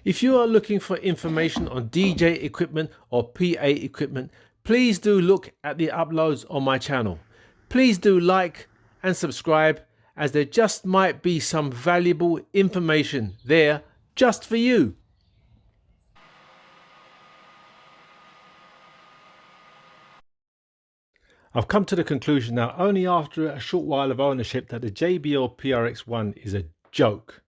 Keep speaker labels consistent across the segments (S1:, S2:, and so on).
S1: If you are looking for information on DJ equipment or PA equipment, please do look at the uploads on my channel. Please do like and subscribe, as there just might be some valuable information there just for you. I've come to the conclusion now, only after a short while of ownership, that the JBL PRX ONE is a joke.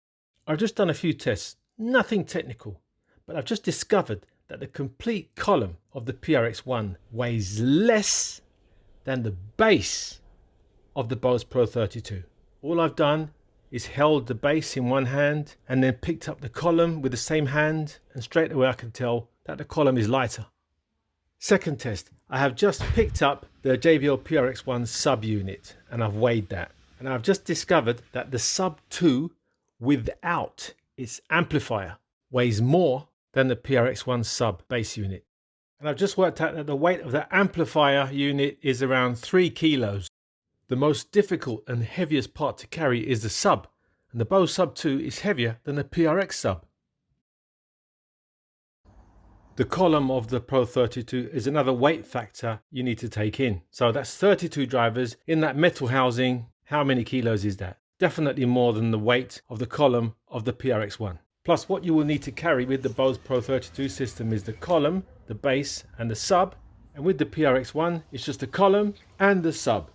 S1: I've just done a few tests, nothing technical, but I've just discovered that the complete column of the PRX ONE weighs less than the base of the Bose Pro32. All I've done is held the base in one hand and then picked up the column with the same hand, and straight away I can tell that the column is lighter. Second test, I have just picked up the JBL PRX ONE subunit and I've weighed that, and I've just discovered that the sub 2 without its amplifier weighs more than the PRX ONE sub base unit. And I've just worked out that the weight of the amplifier unit is around 3 kilos. The most difficult and heaviest part to carry is the sub, and the Bose sub 2 is heavier than the PRX sub. The column of the Pro32 is another weight factor you need to take in. So that's 32 drivers in that metal housing. How many kilos is that? Definitely more than the weight of the column of the PRX ONE. Plus, what you will need to carry with the Bose Pro32 system is the column, the base and the sub. And with the PRX ONE, it's just the column and the sub.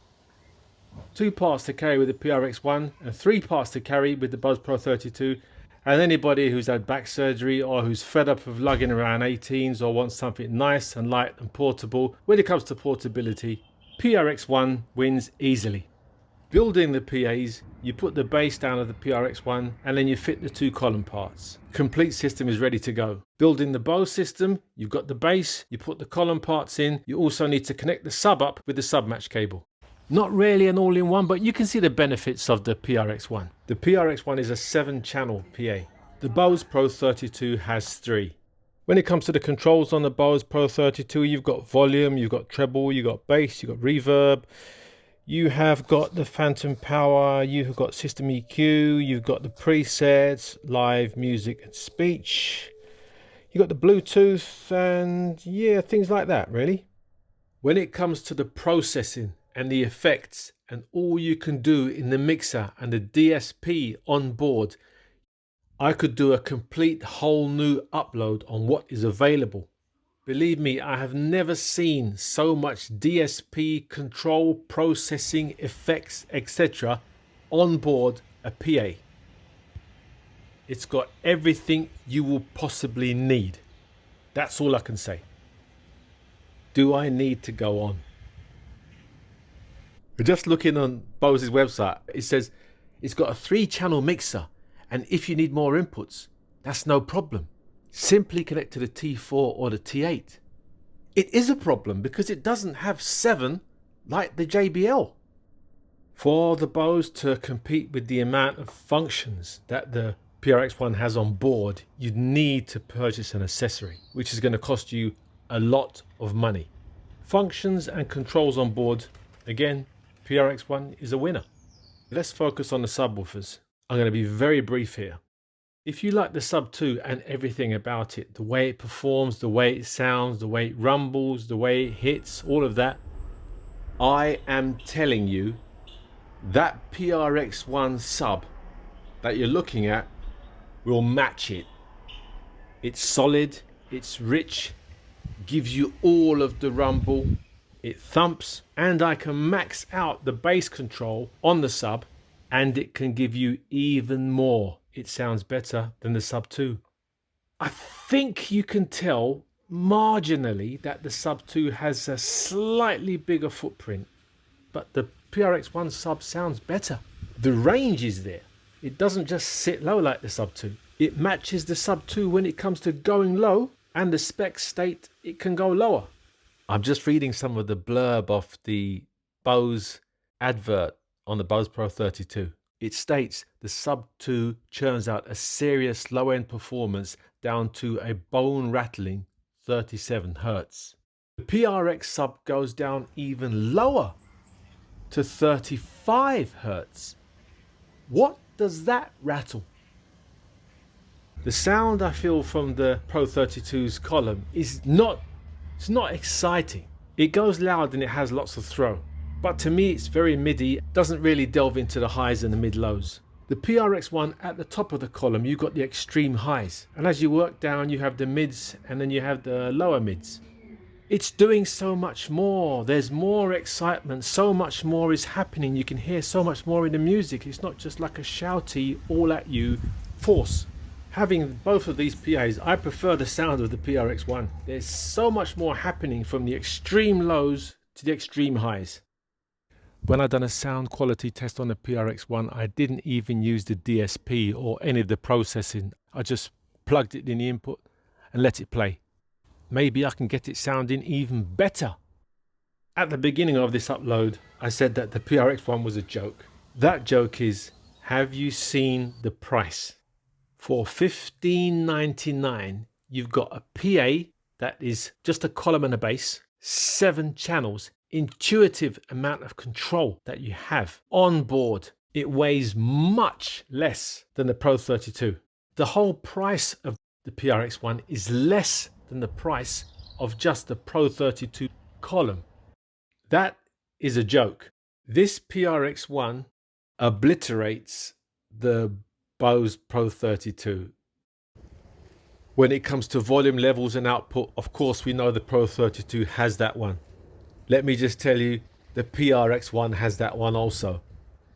S1: 2 parts to carry with the PRX ONE and 3 parts to carry with the Bose Pro32. And anybody who's had back surgery or who's fed up of lugging around 18s or wants something nice and light and portable, when it comes to portability, PRX ONE wins easily. Building the PAs, you put the base down of the PRX ONE and then you fit the 2 column parts. Complete system is ready to go. Building the Bose system, you've got the base, you put the column parts in, you also need to connect the sub up with the sub match cable. Not really an all-in-one, but you can see the benefits of the PRX ONE. The PRX ONE is a 7-channel PA. The Bose Pro32 has 3. When it comes to the controls on the Bose Pro32, you've got volume, you've got treble, you've got bass, you've got reverb, you have got the phantom power, you've got system EQ, you've got the presets, live music and speech, you've got the Bluetooth, and yeah, things like that really. When it comes to the processing and the effects and all you can do in the mixer and the DSP on board, I could do a complete whole new upload on what is available. Believe me, I have never seen so much DSP control, processing, effects, etc. on board a PA. It's got everything you will possibly need. That's all I can say. Do I need to go on? Just looking on Bose's website, it says it's got a 3-channel mixer, and if you need more inputs, that's no problem. Simply connect to the T4 or the T8. It is a problem because it doesn't have 7 like the JBL. For the Bose to compete with the amount of functions that the PRX ONE has on board, you need to purchase an accessory, which is going to cost you a lot of money. Functions and controls on board, again, PRX ONE is a winner. Let's focus on the subwoofers. I'm going to be very brief here. If you like the sub 2 and everything about it, the way it performs, the way it sounds, the way it rumbles, the way it hits, all of that, I am telling you that PRX ONE sub that you're looking at will match it. It's solid, it's rich, gives you all of the rumble, it thumps, and I can max out the bass control on the sub, and it can give you even more. It sounds better than the sub 2. I think you can tell marginally that the sub 2 has a slightly bigger footprint, but the PRX ONE sub sounds better. The range is there. It doesn't just sit low like the sub 2. It matches the sub 2 when it comes to going low, and the specs state it can go lower. I'm just reading some of the blurb of the Bose advert on the Bose Pro32. It states the sub 2 churns out a serious low-end performance down to a bone-rattling 37 Hz. The PRX sub goes down even lower to 35 Hz. What does that rattle? The sound I feel from the Pro 32's column is not exciting. It goes loud and it has lots of throw. But to me it's very MIDI, doesn't really delve into the highs and the mid lows. The PRX One at the top of the column, you've got the extreme highs. And as you work down, you have the mids and then you have the lower mids. It's doing so much more. There's more excitement. So much more is happening. You can hear so much more in the music. It's not just like a shouty, all at you force. Having both of these PAs, I prefer the sound of the PRX One. There's so much more happening from the extreme lows to the extreme highs. When I done a sound quality test on the PRX One, I didn't even use the DSP or any of the processing. I just plugged it in the input and let it play. Maybe I can get it sounding even better. At the beginning of this upload, I said that the PRX One was a joke. That joke is, have you seen the price? For $15.99, you've got a PA that is just a column and a bass, 7 channels, intuitive amount of control that you have on board. It weighs much less than the Pro 32. The whole price of the PRX One is less than the price of just the Pro 32 column. That is a joke. This PRX One obliterates the Bose Pro 32. When it comes to volume levels and output, of course we know the Pro 32 has that one. Let me just tell you, the PRX One has that one also.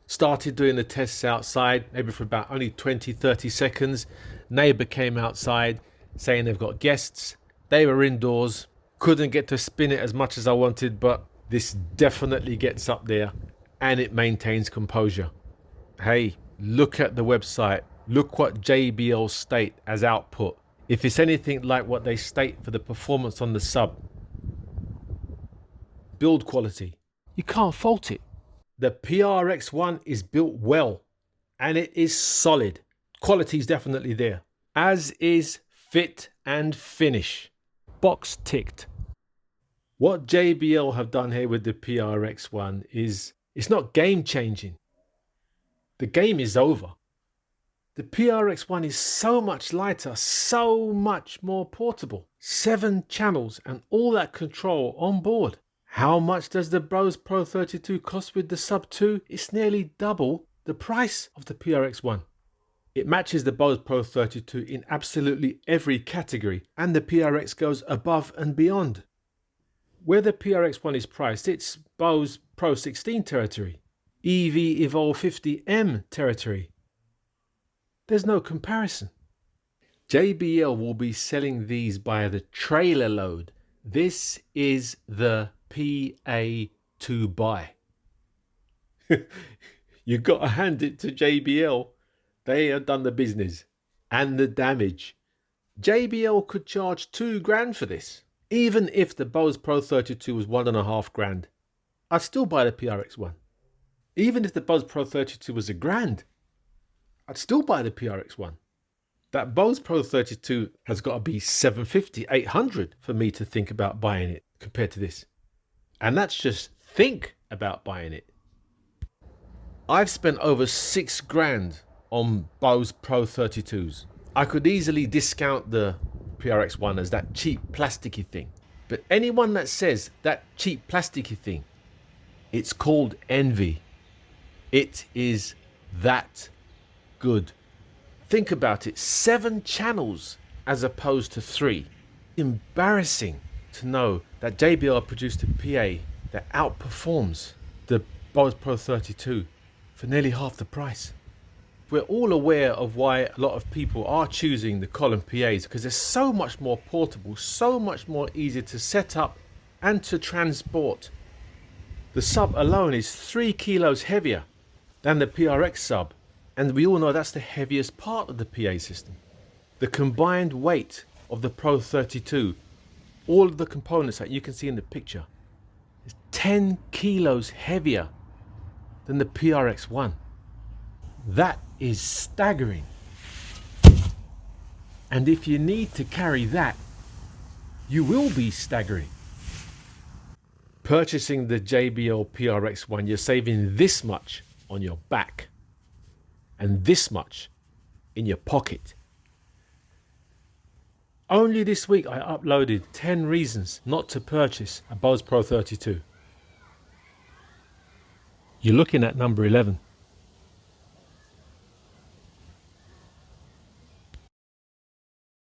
S1: Started doing the tests outside, maybe for about only 20-30 seconds. Neighbor came outside saying they've got guests. They were indoors, couldn't get to spin it as much as I wanted, but this definitely gets up there and it maintains composure. Hey, look at the website. Look what JBL state as output. If it's anything like what they state for the performance on the sub, build quality, you can't fault it. The PRX One is built well and it is solid. Quality is definitely there, as is fit and finish. Box ticked. What JBL have done here with the PRX One is, it's not game changing. The game is over. The PRX One is so much lighter, so much more portable. 7 channels and all that control on board. How much does the Bose Pro 32 cost with the Sub 2? It's nearly double the price of the PRX One. It matches the Bose Pro 32 in absolutely every category, and the PRX goes above and beyond. Where the PRX One is priced, it's Bose Pro 16 territory, EV Evolve 50M territory. There's no comparison. JBL will be selling these by the trailer load. This is the PA to buy. You've got to hand it to JBL. They have done the business and the damage. JBL could charge $2,000 for this. Even if the Bose Pro 32 was $1,500, I'd still buy the PRX One. Even if the Bose Pro 32 was $1,000, I'd still buy the PRX One. That Bose Pro 32 has got to be $750, $800 for me to think about buying it compared to this. And that's just think about buying it. I've spent over $6,000 on Bose Pro 32s. I could easily discount the PRX One as that cheap plasticky thing. But anyone that says that cheap plasticky thing, it's called envy. It is that good. Think about it, 7 channels as opposed to 3. Embarrassing to know that JBL produced a PA that outperforms the Bose Pro 32 for nearly half the price. We're all aware of why a lot of people are choosing the column PAs, because they're so much more portable, so much more easy to set up and to transport. The sub alone is 3 kilos heavier than the PRX sub, and we all know that's the heaviest part of the PA system. The combined weight of the Pro 32, all of the components that you can see in the picture, is 10 kilos heavier than the PRX One. That is staggering. And if you need to carry that, you will be staggering. Purchasing the JBL PRX One, you're saving this much on your back and this much in your pocket. Only this week I uploaded 10 reasons not to purchase a Bose Pro 32. You're looking at number 11.